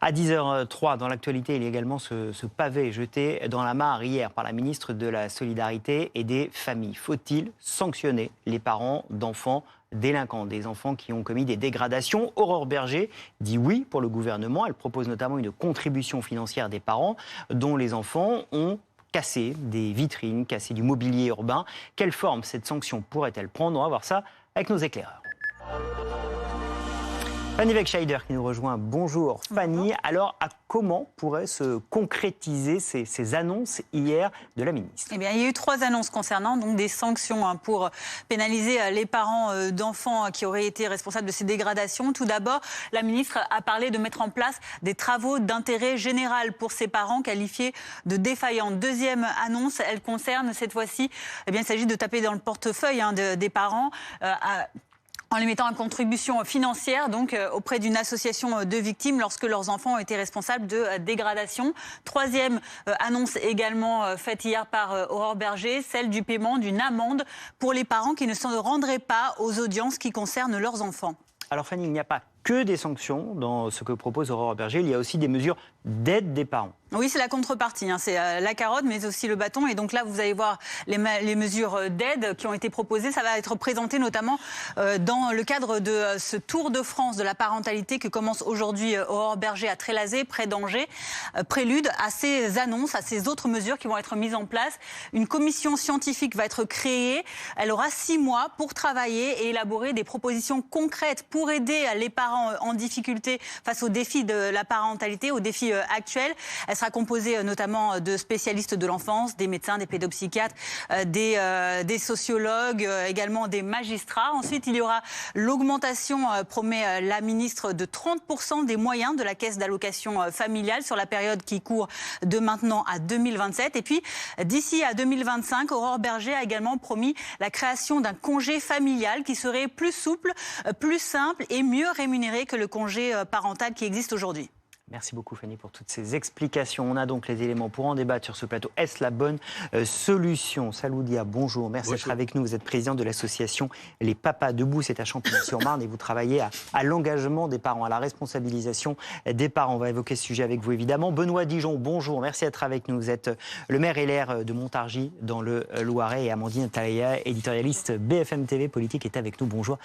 À 10h03, dans l'actualité, il y a également ce pavé jeté dans la mare hier par la ministre de la Solidarité et des Familles. Faut-il sanctionner les parents d'enfants délinquants, des enfants qui ont commis des dégradations? Aurore Bergé dit oui pour le gouvernement. Elle propose notamment une contribution financière des parents dont les enfants ont cassé des vitrines, cassé du mobilier urbain. Quelle forme cette sanction pourrait-elle prendre? On va voir ça avec nos éclaireurs. Fanny Wegscheider qui nous rejoint. Bonjour Fanny. Alors, comment pourraient se concrétiser ces annonces hier de la ministre? Eh bien, il y a eu 3 annonces concernant donc des sanctions pour pénaliser les parents d'enfants qui auraient été responsables de ces dégradations. Tout d'abord, la ministre a parlé de mettre en place des travaux d'intérêt général pour ces parents qualifiés de défaillants. Deuxième annonce, elle concerne cette fois-ci, eh bien, il s'agit de taper dans le portefeuille des parents en les mettant en contribution financière donc auprès d'une association de victimes lorsque leurs enfants ont été responsables de dégradation. Troisième annonce également faite hier par Aurore Bergé, celle du paiement d'une amende pour les parents qui ne se rendraient pas aux audiences qui concernent leurs enfants. Alors Fanny, il n'y a pas que des sanctions dans ce que propose Aurore Bergé, il y a aussi des mesures d'aide des parents. Oui, c'est la contrepartie, c'est la carotte, mais aussi le bâton. Et donc là, vous allez voir les mesures d'aide qui ont été proposées. Ça va être présenté notamment dans le cadre de ce Tour de France de la parentalité que commence aujourd'hui Aurore Bergé à Trélazé, près d'Angers. Prélude à ces annonces, à ces autres mesures qui vont être mises en place. Une commission scientifique va être créée. Elle aura 6 mois pour travailler et élaborer des propositions concrètes pour aider les parents en difficulté face aux défis de la parentalité, aux défis actuels. Elle sera composée notamment de spécialistes de l'enfance, des médecins, des pédopsychiatres, des sociologues, également des magistrats. Ensuite, il y aura l'augmentation, promet la ministre, de 30% des moyens de la caisse d'allocation familiale sur la période qui court de maintenant à 2027. Et puis, d'ici à 2025, Aurore Bergé a également promis la création d'un congé familial qui serait plus souple, plus simple et mieux rémunéré que le congé parental qui existe aujourd'hui. Merci beaucoup Fanny pour toutes ces explications. On a donc les éléments pour en débattre sur ce plateau. Est-ce la bonne solution? Saloudia, bonjour. Merci d'être avec nous. Vous êtes président de l'association Les Papas Debout. C'est à Champigny-sur-Marne et vous travaillez à l'engagement des parents, à la responsabilisation des parents. On va évoquer ce sujet avec vous évidemment. Benoît Dijon, bonjour. Merci d'être avec nous. Vous êtes le maire LR de Montargis dans le Loiret et Amandine Talaya, éditorialiste BFM TV Politique, est avec nous. Bonjour.